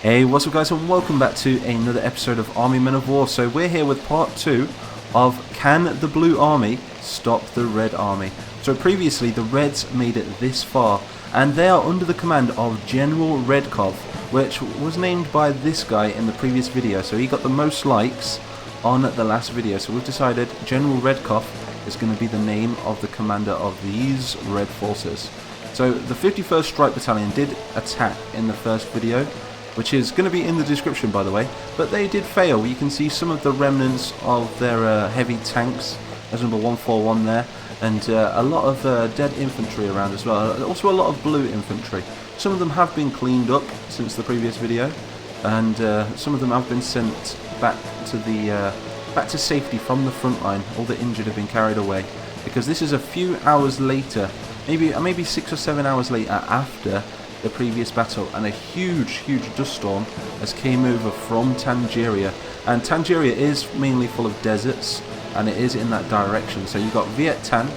Hey, what's up guys, and welcome back to another episode of Army Men of War. So we're here with part 2 of Can the Blue Army Stop the Red Army? So previously the Reds made it this far, and they are under the command of General Redkov, which was named by this guy in the previous video. So he got the most likes on the last video, so we've decided General Redkov is going to be the name of the commander of these Red forces. So the 51st Strike Battalion did attack in the first video, which is going to be in the description by the way, but they did fail. You can see some of the remnants of their heavy tanks. There's number 141 there, and a lot of dead infantry around as well, also a lot of blue infantry. Some of them have been cleaned up since the previous video, and some of them have been sent back to safety from the front line. All the injured have been carried away, because this is a few hours later, maybe 6 or 7 hours later after the previous battle, and a huge dust storm has came over from Tangeria, and Tangeria is mainly full of deserts, and it is in that direction. So you've got Viet Tan,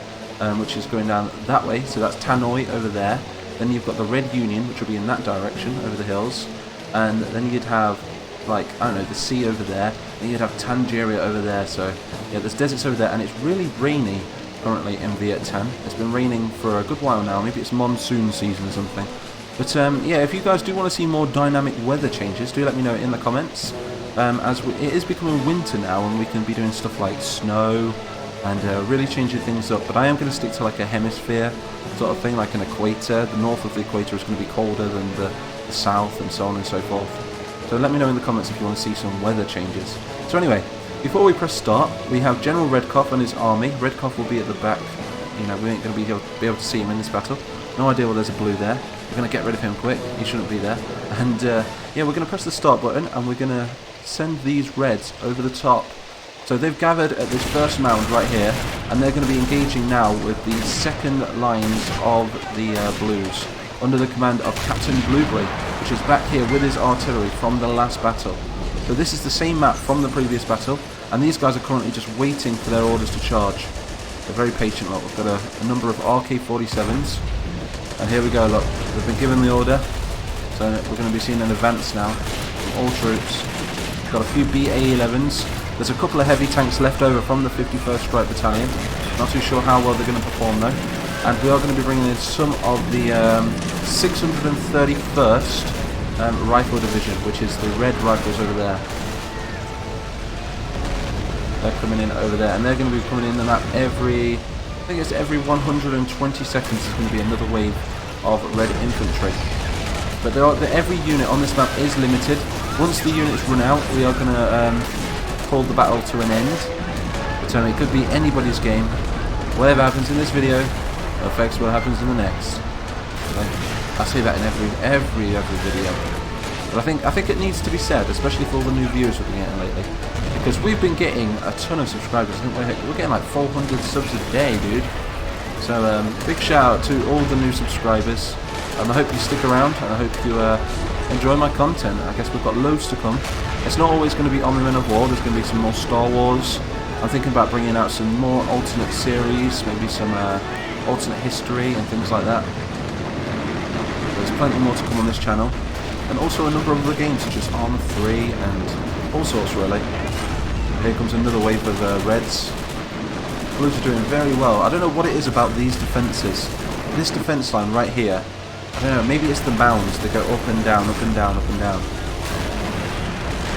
which is going down that way, so that's Tanoi over there. Then you've got the Red Union, which will be in that direction over the hills, and then you'd have, like, I don't know, the sea over there, and you'd have Tangeria over there. So yeah, there's deserts over there, and it's really rainy currently in Viet Tan. It's been raining for a good while now. Maybe it's monsoon season or something. But yeah, if you guys do want to see more dynamic weather changes, do let me know in the comments. It is becoming winter now, and we can be doing stuff like snow and really changing things up. But I am going to stick to like a hemisphere sort of thing, like an equator. The north of the equator is going to be colder than the south, and so on and so forth. So let me know in the comments if you want to see some weather changes. So anyway, before we press start, we have General Redkov and his army. Redkov will be at the back. You know, we ain't going to be able to see him in this battle. No idea why there's a blue there. We're going to get rid of him quick. He shouldn't be there. And yeah, we're going to press the start button, and we're going to send these Reds over the top. So they've gathered at this first mound right here, and they're going to be engaging now with the second lines of the Blues, under the command of Captain Blueberry, which is back here with his artillery from the last battle. So this is the same map from the previous battle, and these guys are currently just waiting for their orders to charge. They're very patient. Look, we've got a number of RK-47s. And here we go, look, we've been given the order, so we're going to be seeing an advance now from all troops. Got a few BA-11s, there's a couple of heavy tanks left over from the 51st Strike Battalion, not too sure how well they're going to perform though. And we are going to be bringing in some of the 631st Rifle Division, which is the red rifles over there. They're coming in over there, and they're going to be coming in the map every 120 seconds is going to be another wave of red infantry. But every unit on this map is limited. Once the units run out, we are going to call the battle to an end. But it could be anybody's game. Whatever happens in this video affects what happens in the next. So, I say that in every video. But I think it needs to be said, especially for all the new viewers we've been getting lately, because we've been getting a ton of subscribers. I think we're getting like 400 subs a day, dude. So big shout out to all the new subscribers, and I hope you stick around, and I hope you enjoy my content. I guess we've got loads to come. It's not always going to be Army Men of War. There's going to be some more Star Wars. I'm thinking about bringing out some more alternate series, maybe some alternate history and things like that. There's plenty more to come on this channel. And also a number of other games such as Arma 3 and all sorts really. Here comes another wave of Reds. Blues are doing very well. I don't know what it is about these defences. This defence line right here, I don't know, maybe it's the mounds. They go up and down, up and down, up and down.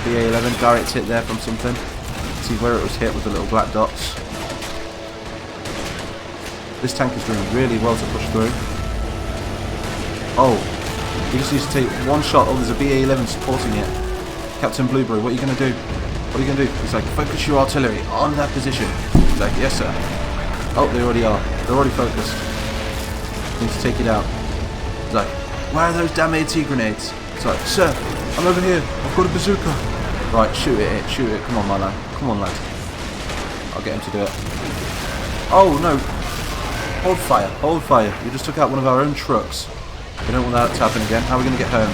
BA-11, direct hit there from something. See where it was hit with the little black dots. This tank is doing really well to push through. Oh. He just needs to take one shot. Oh, there's a BA-11 supporting it. Captain Blueberry, what are you going to do? What are you going to do? He's like, focus your artillery on that position. He's like, yes sir. Oh, they already are. They're already focused. Need to take it out. He's like, where are those damn AT grenades? It's like, sir, I'm over here. I've got a bazooka. Right, shoot it, shoot it. Come on, my lad. Come on, lad. I'll get him to do it. Oh, no. Hold fire. Hold fire. You just took out one of our own trucks. We don't want that to happen again. How are we going to get home?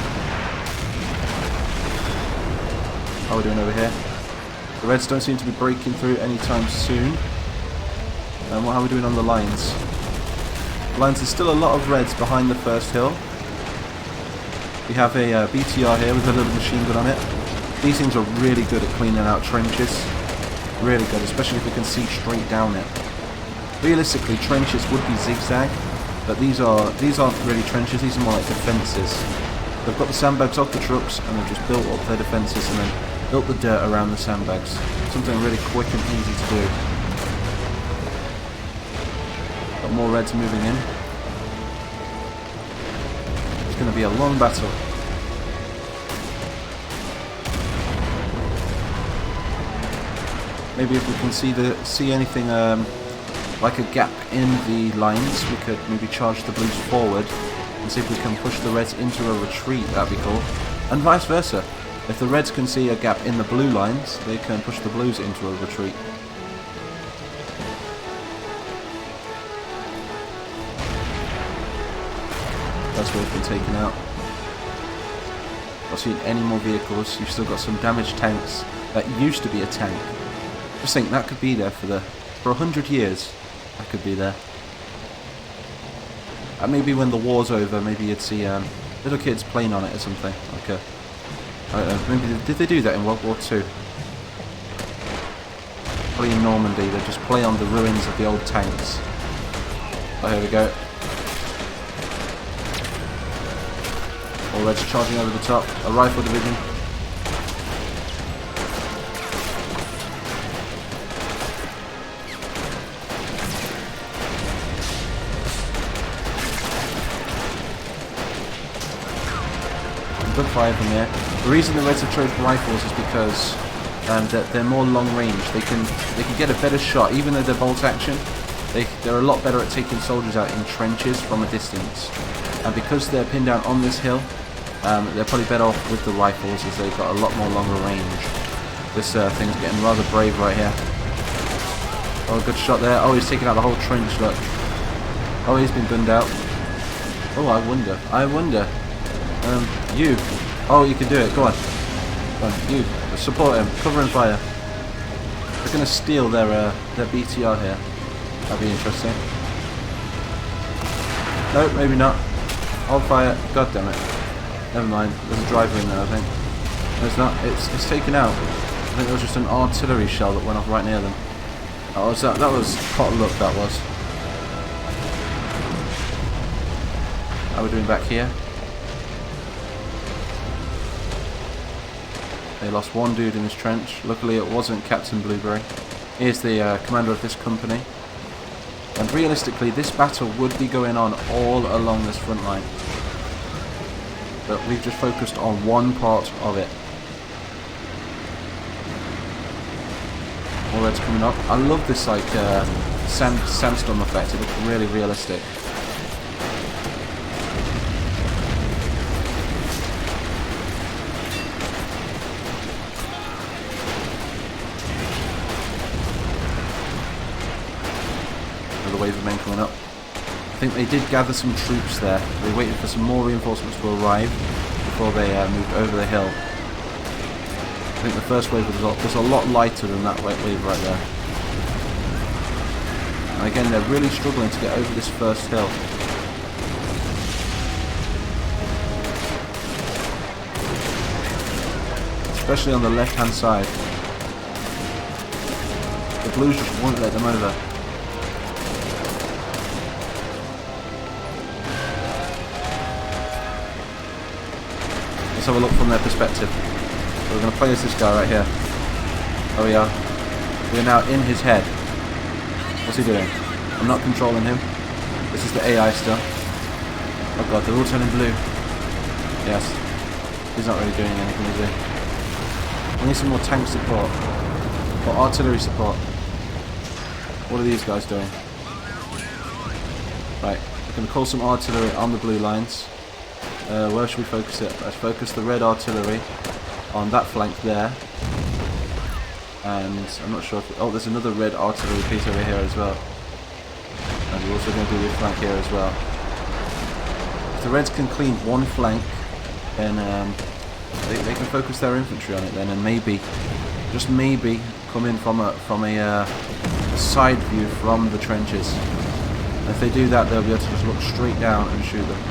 How are we doing over here? The Reds don't seem to be breaking through anytime soon. And how are we doing on the lines? The lines, there's still a lot of Reds behind the first hill. We have a BTR here with a little machine gun on it. These things are really good at cleaning out trenches. Really good, especially if we can see straight down it. Realistically, trenches would be zigzag, but these aren't really trenches. These are more like defences. They've got the sandbags off the trucks, and they've just built up their defences and then built the dirt around the sandbags. Something really quick and easy to do. Got more reds moving in. It's going to be a long battle. Maybe if we can see anything like a gap in the lines, we could maybe charge the blues forward and see if we can push the reds into a retreat. That'd be cool. And vice versa. If the reds can see a gap in the blue lines, they can push the blues into a retreat. That's way's been taken out. Not seeing any more vehicles. You've still got some damaged tanks. That used to be a tank. Just think that could be there for 100 years. That could be there. And maybe when the war's over, maybe you'd see little kids playing on it or something. Like I don't know. Maybe did they do that in World War II? Probably in Normandy. They just play on the ruins of the old tanks. Oh, here we go. All reds charging over the top. A rifle division. Good fire from there. The reason the reds have chosen rifles is because they're more long range. They can get a better shot, even though they're bolt action. They're a lot better at taking soldiers out in trenches from a distance. And because they're pinned down on this hill, they're probably better off with the rifles as they've got a lot more longer range. This thing's getting rather brave right here. Oh, good shot there. Oh, he's taking out the whole trench. Look. Oh, he's been gunned out. Oh, I wonder. You. Oh, you can do it. Go on. Go on. You. Support him. Cover and fire. They're going to steal their BTR here. That'd be interesting. No, maybe not. Hold fire. God damn it. Never mind. There's a driver in there, I think. No, it's not. It's taken out. I think there was just an artillery shell that went off right near them. Oh, was that? That was pot luck, that was. How are we doing back here? They lost one dude in this trench. Luckily it wasn't Captain Blueberry. He is the commander of this company. And realistically this battle would be going on all along this front line. But we've just focused on one part of it. More reds coming up. I love this like sandstorm effect. It looks really realistic. Wave of men coming up. I think they did gather some troops there. They waited for some more reinforcements to arrive before they moved over the hill. I think the first wave was a lot lighter than that wave right there. And again, they're really struggling to get over this first hill. Especially on the left-hand side. The blues just won't let them over. Let's have a look from their perspective. So we're going to play as this guy right here. Oh, we are. We are now in his head. What's he doing? I'm not controlling him. This is the AI stuff. Oh god, they're all turning blue. Yes. He's not really doing anything, is he? I need some more tank support. Or artillery support. What are these guys doing? Right. We're going to call some artillery on the blue lines. Where should we focus it? Let's focus the red artillery on that flank there. And I'm not sure if... Oh, there's another red artillery piece over here as well. And we're also going to do this flank here as well. If the reds can clean one flank, then they can focus their infantry on it then, and maybe, just maybe, come in from a side view from the trenches. And if they do that, they'll be able to just look straight down and shoot them.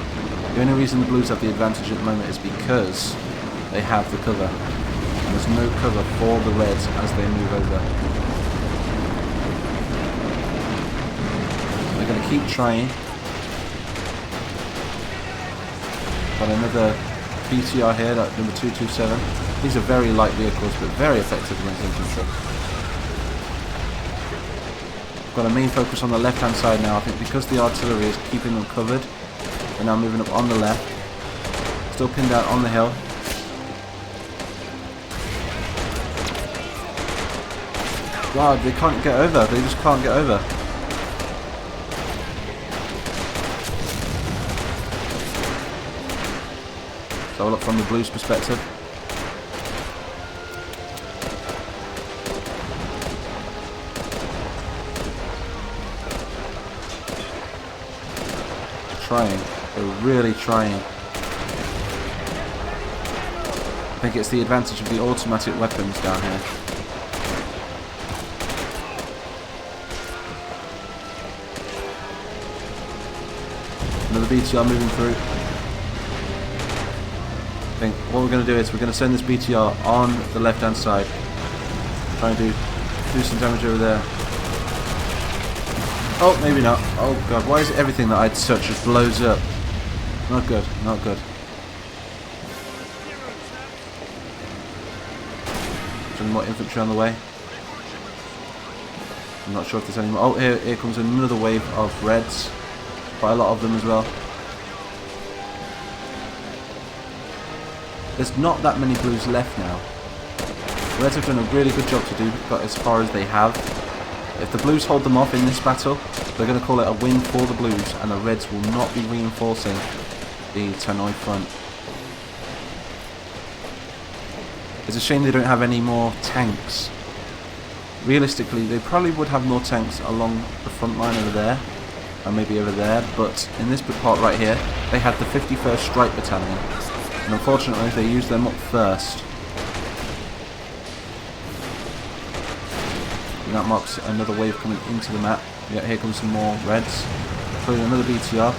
The only reason the Blues have the advantage at the moment is because they have the cover. And there's no cover for the Reds as they move over. They're going to keep trying. Got another BTR here, that number 227. These are very light vehicles, but very effective against infantry. Got a main focus on the left-hand side now. I think because the artillery is keeping them covered, they're now moving up on the left. Still pinned out on the hill. God, they can't get over. They just can't get over. So look from the Blues' perspective. Trying. They're really trying. I think it's the advantage of the automatic weapons down here. Another BTR moving through. I think what we're going to do is we're going to send this BTR on the left hand side. Try and do some damage over there. Oh, maybe not. Oh god, why is it everything that I touch just blows up? Not good, not good. Some more infantry on the way. I'm not sure if there's any more. Oh, here comes another wave of Reds. Quite a lot of them as well. There's not that many Blues left now. Reds have done a really good job to do got as far as they have. If the Blues hold them off in this battle, they're going to call it a win for the Blues, and the Reds will not be reinforcing the Tanoi front. It's a shame they don't have any more tanks. Realistically, they probably would have more tanks along the front line over there, and maybe over there, but in this part right here, they had the 51st Strike Battalion, and unfortunately they used them up first. And that marks another wave coming into the map. Yeah, here comes some more Reds, including another BTR.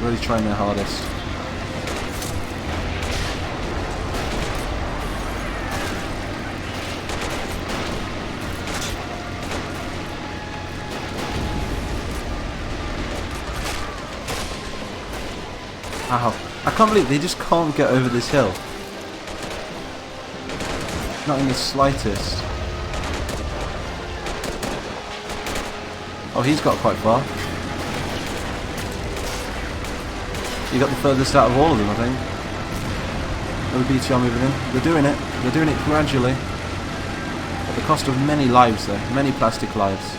Really trying their hardest. Wow, I can't believe they just can't get over this hill. Not in the slightest. Oh, he's got quite far. He got the furthest out of all of them, I think. Another BTR moving in. They're doing it. They're doing it gradually. At the cost of many lives, though. Many plastic lives.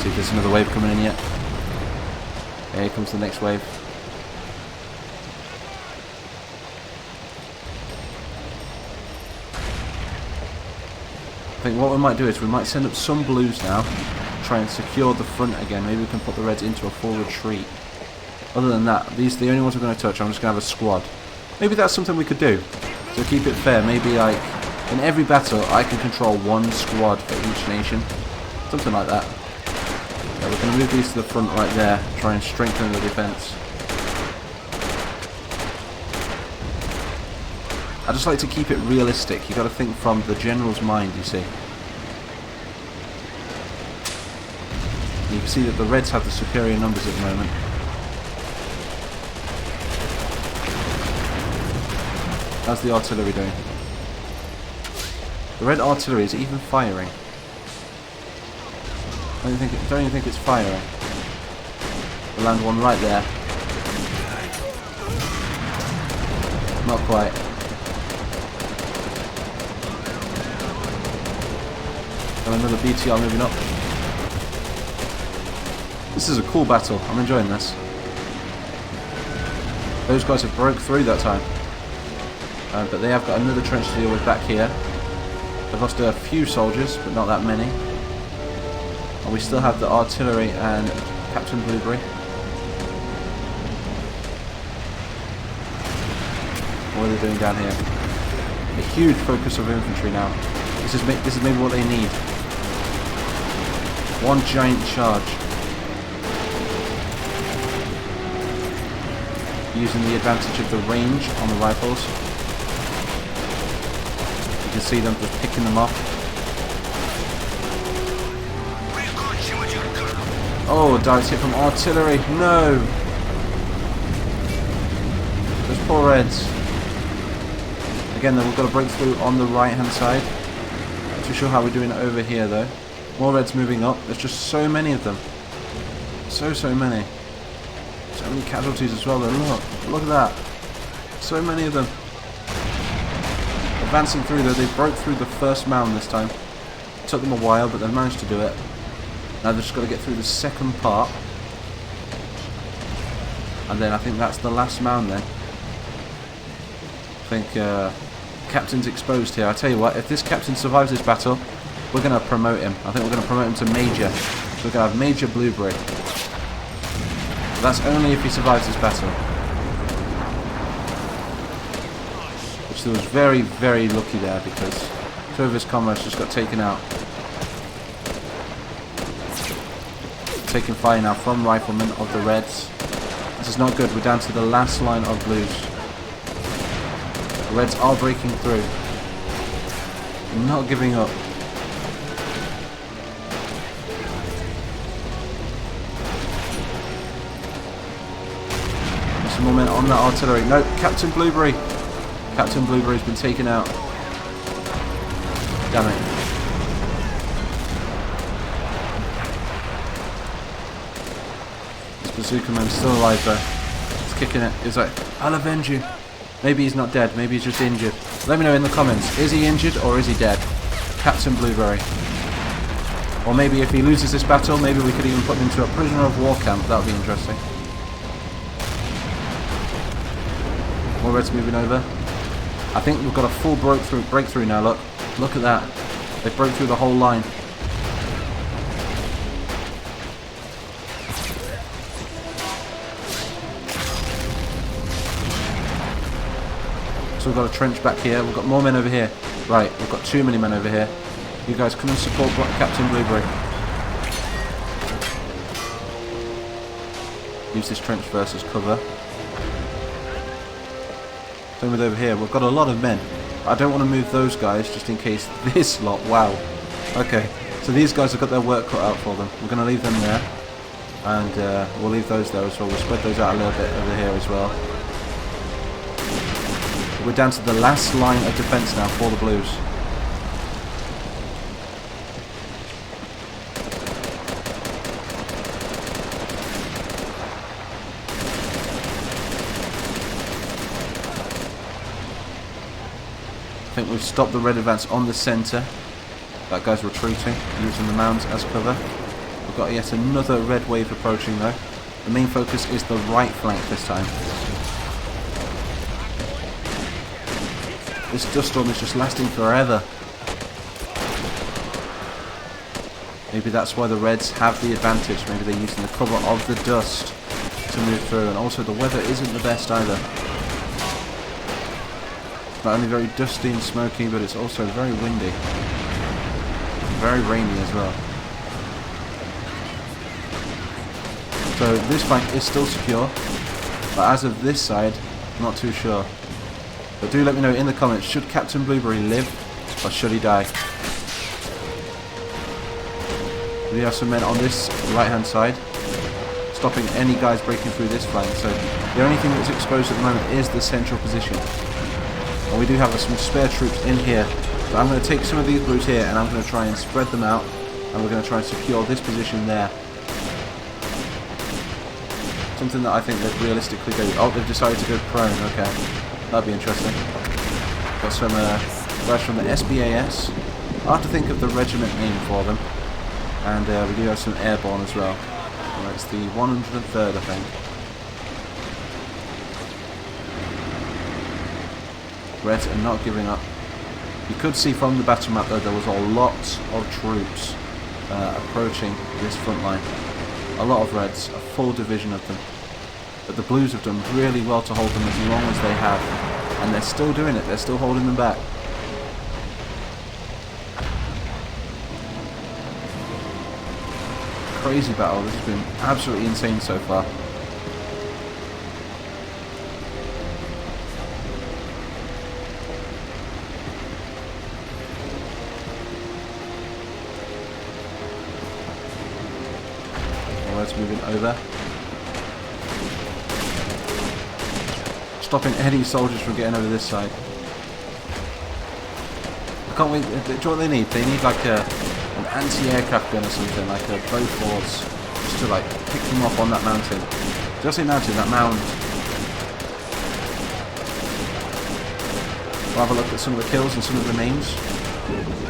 See if there's another wave coming in yet. Here comes the next wave. I think what we might do is we might send up some Blues now, try and secure the front again. Maybe we can put the Reds into a full retreat. Other than that, these are the only ones we're going to touch. I'm just going to have a squad. Maybe that's something we could do to keep it fair. Maybe like in every battle I can control one squad for each nation. Something like that. Yeah, we're going to move these to the front right there, try and strengthen the defense. I just like to keep it realistic. You got to think from the general's mind, you see. You can see that the Reds have the superior numbers at the moment. How's the artillery doing? The Red artillery is even firing. Don't even think it's firing. We'll land one right there. Not quite. And another BTR moving up. This is a cool battle. I'm enjoying this. Those guys have broke through that time. But they have got another trench to deal with back here. They've lost a few soldiers, but not that many. And we still have the artillery and Captain Blueberry. What are they doing down here? A huge focus of infantry now. This is maybe what they need. One giant charge. Using the advantage of the range on the rifles. You can see them just picking them off. Oh, direct hit from artillery. No! Those poor Reds. Again, though, we've got to break through on the right hand side. Not too sure how we're doing it over here, though. More Reds moving up. There's just so many of them. So many. So many casualties as well, though. Look at that. So many of them. Advancing through, though. They broke through the first mound this time. It took them a while, but they managed to do it. Now they've just got to get through the second part. And then I think that's the last mound then. I think Captain's exposed here. I tell you what, if this Captain survives this battle, we're going to promote him. I think we're going to promote him to Major. So we're going to have Major Blueberry. But that's only if he survives this battle. Which he was very, very lucky there because two of his comrades just got taken out. Taking fire now from riflemen of the Reds. This is not good. We're down to the last line of Blues. The Reds are breaking through. Not giving up. There's some more men on that artillery. No, Captain Blueberry. Captain Blueberry's been taken out. Damn it. Bazooka man's still alive though. He's kicking it. He's like, I'll avenge you. Maybe he's not dead. Maybe he's just injured. Let me know in the comments. Is he injured or is he dead? Captain Blueberry. Or maybe if he loses this battle, maybe we could even put him into a prisoner of war camp. That would be interesting. More Reds moving over. I think we've got a full breakthrough now. Look at that. They broke through the whole line. So we've got a trench back here. We've got more men over here. Right, we've got too many men over here. You guys come and support Captain Blueberry. Use this trench versus cover. Same with over here. We've got a lot of men. I don't want to move those guys just in case this lot. Wow. Okay, so these guys have got their work cut out for them. We're going to leave them there. And we'll leave those there as well. We'll spread those out a little bit over here as well. We're down to the last line of defence now for the Blues. I think we've stopped the Red advance on the centre. That guy's retreating, using the mounds as cover. We've got yet another Red wave approaching though. The main focus is the right flank this time. This dust storm is just lasting forever. Maybe that's why the Reds have the advantage. Maybe they're using the cover of the dust to move through. And also the weather isn't the best either. It's not only very dusty and smoky, but it's also very windy. Very rainy as well. So this flank is still secure. But as of this side, not too sure. But do let me know in the comments, should Captain Blueberry live or should he die? We have some men on this right hand side, stopping any guys breaking through this flank. So the only thing that's exposed at the moment is the central position. And we do have some spare troops in here. But I'm going to take some of these Blues here and I'm going to try and spread them out. And we're going to try and secure this position there. Something that I think they'd realistically do. Oh, they've decided to go prone, okay. That'd be interesting. Got some guys from the SBAS. I'll have to think of the regiment name for them. And we do have some airborne as well. Well, it's the 103rd, I think. Reds are not giving up. You could see from the battle map though there was a lot of troops approaching this front line. A lot of Reds, a full division of them. But the Blues have done really well to hold them as long as they have. And they're still doing it, they're still holding them back. Crazy battle, this has been absolutely insane so far. Let's move it over. Stopping any soldiers from getting over this side. I can't wait. Do you know what they need? They need like an anti-aircraft gun or something, like a Bofors, just to like pick them up on that mountain. Did I say mountain? That mound. We'll have a look at some of the kills and some of the names.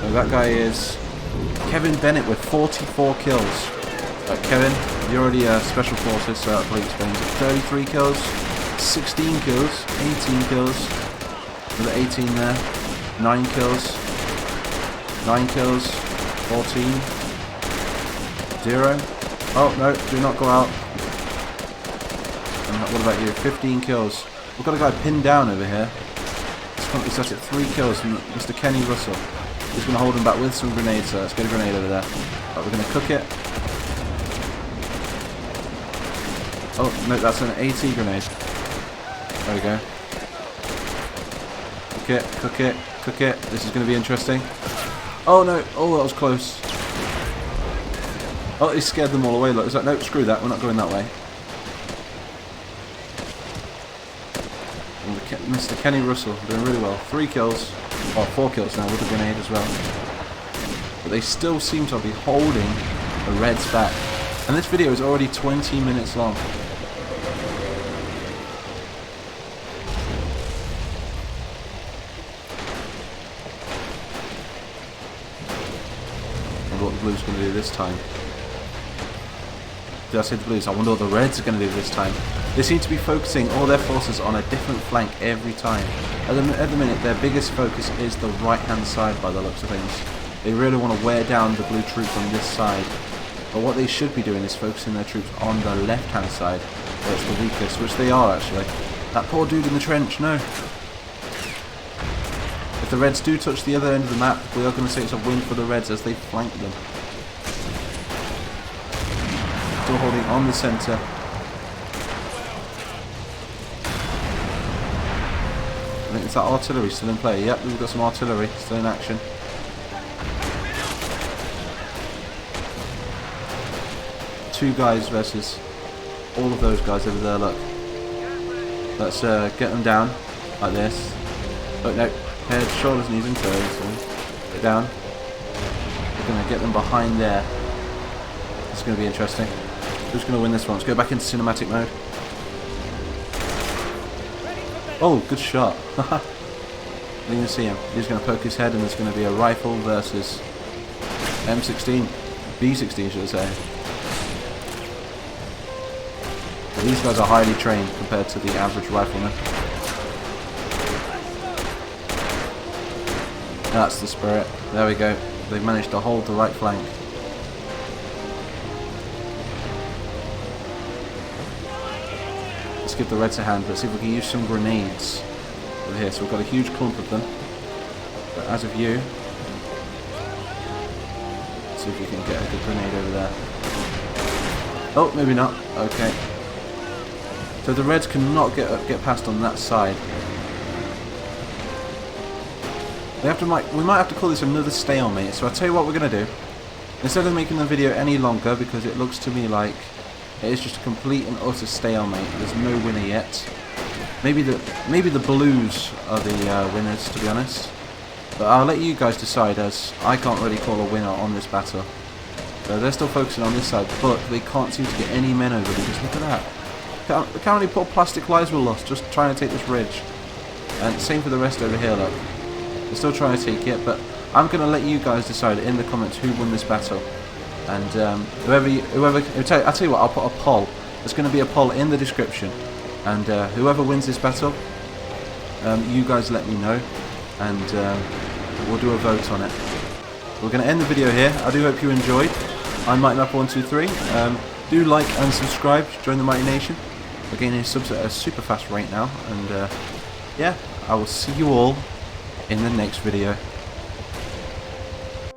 So that guy is Kevin Bennett with 44 kills. Kevin, you're already Special Forces, so that probably explains it. 33 kills, 16 kills, 18 kills, another 18 there, 9 kills, 9 kills, 14, 0. Oh no, do not go out. And what about you? 15 kills. We've got a guy pinned down over here. He's at 3 kills from Mr. Kenny Russell. He's going to hold him back with some grenades, so let's get a grenade over there. Right, we're going to cook it. Oh, no, that's an AT grenade. There we go. Cook it, cook it, cook it. This is going to be interesting. Oh, no. Oh, that was close. Oh, he scared them all away. Look, it's like, no, screw that. We're not going that way. And Mr. Kenny Russell doing really well. 3 kills. Oh, 4 kills now with a grenade as well. But they still seem to be holding the Reds back. And this video is already 20 minutes long. I wonder what the Blues are going to do this time. Did I say the Blues? I wonder what the Reds are going to do this time. They seem to be focusing all their forces on a different flank every time. At the minute, their biggest focus is the right-hand side by the looks of things. They really want to wear down the Blue troops on this side. But what they should be doing is focusing their troops on the left-hand side, where it's the weakest, which they are actually. That poor dude in the trench, no. If the Reds do touch the other end of the map, we are going to say it's a win for the Reds as they flank them. Still holding on the centre. I think it's that artillery still in play. Yep, we've got some artillery still in action. Two guys versus all of those guys over there, look. Let's get them down like this. Look, no, head, shoulders, knees and toes. Get down. We're going to get them behind there. It's going to be interesting. Who's going to win this one? Let's go back into cinematic mode. Oh, good shot. You can see him. He's going to poke his head and there's going to be a rifle versus M16. B16 should I say. These guys are highly trained compared to the average rifleman. That's the spirit. There we go. They've managed to hold the right flank. Let's give the Reds a hand. Let's see if we can use some grenades over here. So we've got a huge clump of them. But as of you, let's see if we can get a good grenade over there. Oh, maybe not. Okay. So the Reds cannot get past on that side. We might have to call this another stalemate. So I'll tell you what we're going to do. Instead of making the video any longer, because it looks to me like it is just a complete and utter stalemate. There's no winner yet. Maybe the Blues are the winners, to be honest. But I'll let you guys decide, as I can't really call a winner on this battle. So they're still focusing on this side, but they can't seem to get any men over because look at that. Look how many poor plastic lives were lost just trying to take this ridge. And same for the rest over here, look. They're still trying to take it, but I'm going to let you guys decide in the comments who won this battle. And whoever, I'll tell you what, I'll put a poll. There's going to be a poll in the description. And whoever wins this battle, You guys let me know, and we'll do a vote on it. We're going to end the video here. I do hope you enjoyed. I'm MightMap123. Do like and subscribe. Join the Mighty Nation. We're getting subs at a super fast rate now, and yeah, I will see you all in the next video.